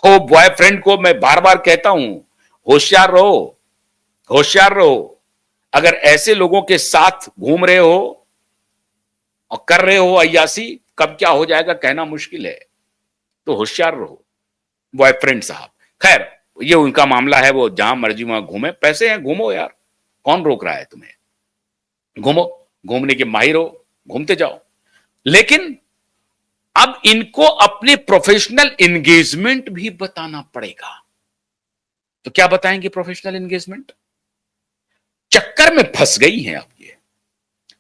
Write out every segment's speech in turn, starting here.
वो बॉयफ्रेंड को मैं बार बार कहता हूं, होशियार रहो, होशियार रहो। अगर ऐसे लोगों के साथ घूम रहे हो और कर रहे हो अय्यासी, कब क्या हो जाएगा कहना मुश्किल है। तो होशियार रहो बॉयफ्रेंड साहब। खैर, ये उनका मामला है, वो जहां मर्जी वहां घूमे, पैसे हैं, घूमो यार, कौन रोक रहा है तुम्हें? घूमो, घूमने के माहिर हो, घूमते जाओ। लेकिन अब इनको अपने प्रोफेशनल एंगेजमेंट भी बताना पड़ेगा। तो क्या बताएंगे प्रोफेशनल एंगेजमेंट? चक्कर में फंस गई हैं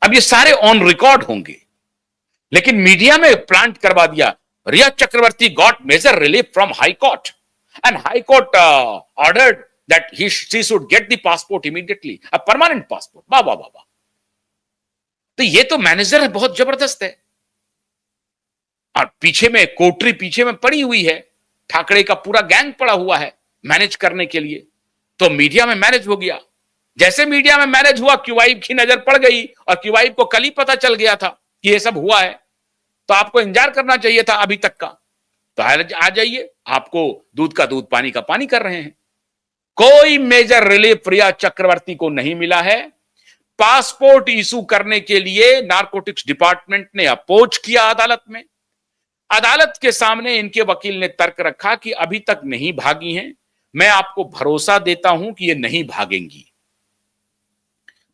अब ये सारे ऑन रिकॉर्ड होंगे। लेकिन मीडिया में प्लांट करवा दिया, Rhea Chakraborty got major relief from high court and high court ordered that she should get the passport immediately, a permanent passport. वाह वाह वाह वाह। तो ये तो मैनेजर है, बहुत जबरदस्त है। और पीछे में कोटरी पीछे में पड़ी हुई है, ठाकरे का पूरा गैंग पड़ा हुआ है मैनेज करने के लिए। तो मीडिया में मैनेज हो गया। जैसे मीडिया में मैनेज हुआ, क्यूआईब की नजर पड़ गई और क्यूआईब को कल ही पता चल गया था कि ये सब हुआ है। तो आपको इंतजार करना चाहिए था अभी तक का। तो आ जाइए, आपको दूध का दूध पानी का पानी कर रहे हैं। कोई मेजर रिलीफ रिया चक्रवर्ती को नहीं मिला है। पासपोर्ट इशू करने के लिए नारकोटिक्स डिपार्टमेंट ने अपोज किया अदालत में। अदालत के सामने इनके वकील ने तर्क रखा कि अभी तक नहीं भागी हैं, मैं आपको भरोसा देता हूं कि ये नहीं भागेंगी,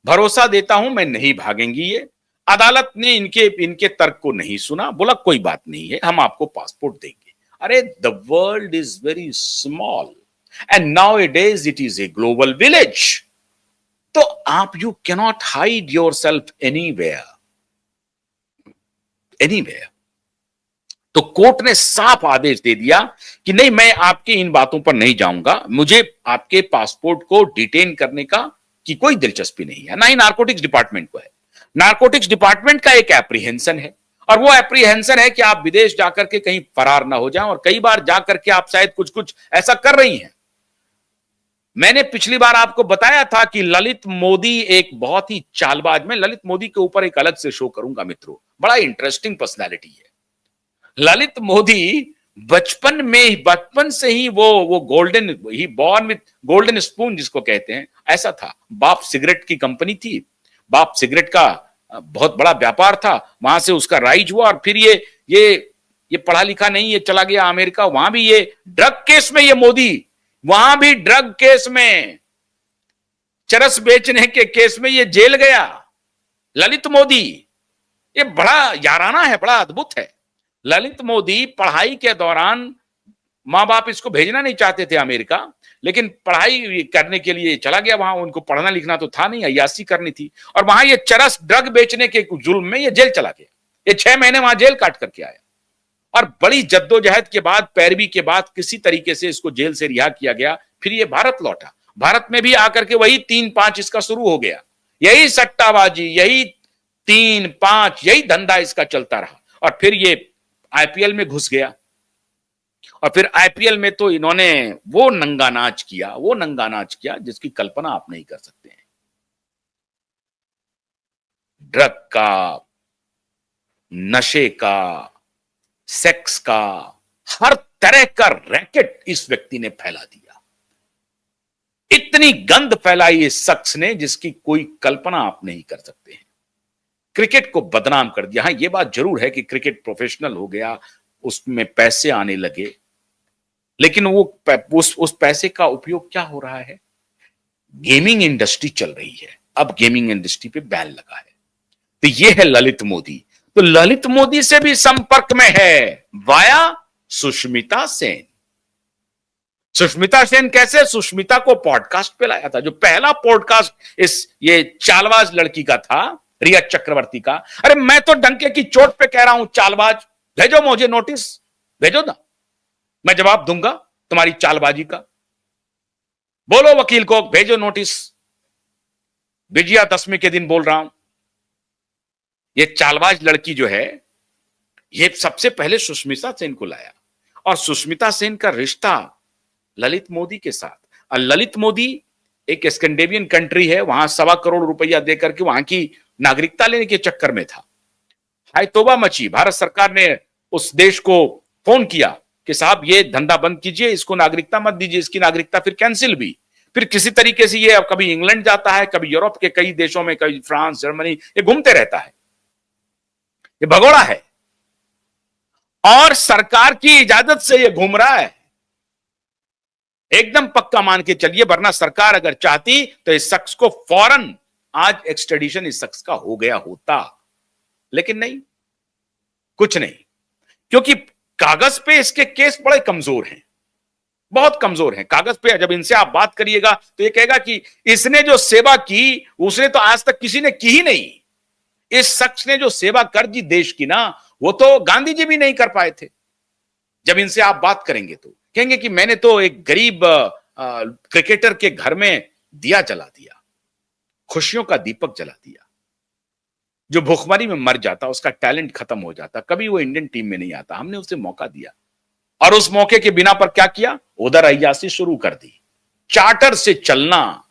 भरोसा देता हूं मैं नहीं भागेंगी ये। अदालत ने इनके तर्क को नहीं सुना, बोला कोई बात नहीं है, हम आपको पासपोर्ट देंगे। अरे the world is very small and now A days it is a global village. तो आप you cannot hide your self anywhere, anywhere. तो कोर्ट ने साफ आदेश दे दिया कि नहीं, मैं आपकी इन बातों पर नहीं जाऊंगा, मुझे आपके पासपोर्ट को डिटेन करने की कोई दिलचस्पी नहीं है, ना ही नारकोटिक्स डिपार्टमेंट को है। नारकोटिक्स डिपार्टमेंट का एक एप्रीहेंशन है, और वो एप्रीहेंशन है कि आप विदेश जाकर के कहीं फरार ना हो जाएं, और कई बार जाकर के आप शायद कुछ कुछ ऐसा कर रही हैं। मैंने पिछली बार आपको बताया था कि ललित मोदी एक बहुत ही चालबाज, मैं ललित मोदी के ऊपर एक अलग से शो करूंगा मित्रों, बड़ा इंटरेस्टिंग पर्सनैलिटी है ललित मोदी। बचपन से ही वो golden, he born with golden spoon जिसको कहते हैं, ऐसा था। बाप सिगरेट की कंपनी थी, बाप सिगरेट का बहुत बड़ा व्यापार था, वहां से उसका राइज हुआ, और फिर ये पढ़ा लिखा नहीं, ये चला गया अमेरिका, वहां भी ये ड्रग केस में, ये मोदी वहां भी ड्रग केस में, चरस बेचने के केस में ये जेल गया ललित मोदी। ये बड़ा याराना है, बड़ा अद्भुत है। ललित मोदी पढ़ाई के दौरान, मां बाप इसको भेजना नहीं चाहते थे अमेरिका, लेकिन पढ़ाई करने के लिए चला गया वहां। उनको पढ़ना लिखना तो था नहीं, अय्यासी करनी थी, और वहां ये चरस ड्रग बेचने के जुल्म में ये जेल चला गया। ये 6 महीने वहां जेल काट करके आया, और बड़ी जद्दोजहद के बाद, पैरवी के बाद किसी तरीके से इसको जेल से रिहा किया गया। फिर ये भारत लौटा, भारत में भी आकर के वही 3-5 इसका शुरू हो गया, यही सट्टाबाजी, यही 3-5, यही धंधा इसका चलता रहा। और फिर ये आईपीएल में घुस गया, और फिर आईपीएल में तो इन्होंने वो नंगा नाच किया जिसकी कल्पना आप नहीं कर सकते हैं। ड्रग का, नशे का, सेक्स का, हर तरह का रैकेट इस व्यक्ति ने फैला दिया। इतनी गंद फैलाई इस शख्स ने जिसकी कोई कल्पना आप नहीं कर सकते हैं। क्रिकेट को बदनाम कर दिया। हाँ, यह बात जरूर है कि क्रिकेट प्रोफेशनल हो गया, उसमें पैसे आने लगे, लेकिन उस पैसे का उपयोग क्या हो रहा है? गेमिंग इंडस्ट्री चल रही है, अब गेमिंग इंडस्ट्री पे बैन लगा है। तो ये है ललित मोदी। तो ललित मोदी से भी संपर्क में है वाया सुष्मिता सेन। सुष्मिता सेन कैसे? सुष्मिता को पॉडकास्ट पे लाया था, जो पहला पॉडकास्ट ये चालबाज लड़की का था, रिया चक्रवर्ती का। अरे मैं तो डंके की चोट पे कह रहा हूं, चालबाज, भेजो मुझे नोटिस, भेजो ना, मैं जवाब दूंगा तुम्हारी चालबाजी का। बोलो वकील को, भेजो नोटिस। विजयादशमी के दिन बोल रहा हूं, ये चालबाज लड़की जो है, ये सबसे पहले सुष्मिता सेन को लाया, और सुष्मिता सेन का रिश्ता ललित मोदी के साथ। और ललित मोदी एक स्कैंडिनेवियन कंट्री है, वहां 1.25 करोड़ रुपया देकर के वहां की नागरिकता लेने के चक्कर में था। हाय तौबा मची, भारत सरकार ने उस देश को फोन किया कि साहब ये धंधा बंद कीजिए, इसको नागरिकता मत दीजिए, इसकी नागरिकता फिर कैंसिल भी। फिर किसी तरीके से ये कभी इंग्लैंड जाता है, कभी यूरोप के कई देशों में, कभी फ्रांस, जर्मनी, ये घूमते रहता है। ये भगोड़ा है और सरकार की इजाजत से ये घूम रहा है। एकदम पक्का मान के चलिए, वरना सरकार अगर चाहती तो इस शख्स को फौरन आज एक्सट्रेडिशन इस शख्स का हो गया होता, लेकिन नहीं, कुछ नहीं, क्योंकि कागज पे इसके केस बड़े कमजोर हैं, बहुत कमजोर हैं। कागज पे जब इनसे आप बात करिएगा तो ये कहेगा कि इसने जो सेवा की उसने तो आज तक किसी ने की ही नहीं। इस शख्स ने जो सेवा कर दी देश की ना, वो तो गांधी जी भी नहीं कर पाए थे। जब इनसे आप बात करेंगे तो कहेंगे कि मैंने तो एक गरीब क्रिकेटर के घर में दिया जला दिया, खुशियों का दीपक जला दिया। जो भूखमरी में मर जाता, उसका टैलेंट खत्म हो जाता, कभी वो इंडियन टीम में नहीं आता, हमने उसे मौका दिया और उस मौके के बिना पर क्या किया, उधर अय्यासी शुरू कर दी। चार्टर से चलना,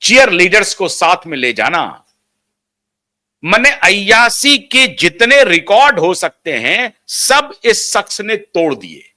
चीयर लीडर्स को साथ में ले जाना, मने अय्यासी के जितने रिकॉर्ड हो सकते हैं सब इस शख्स ने तोड़ दिए।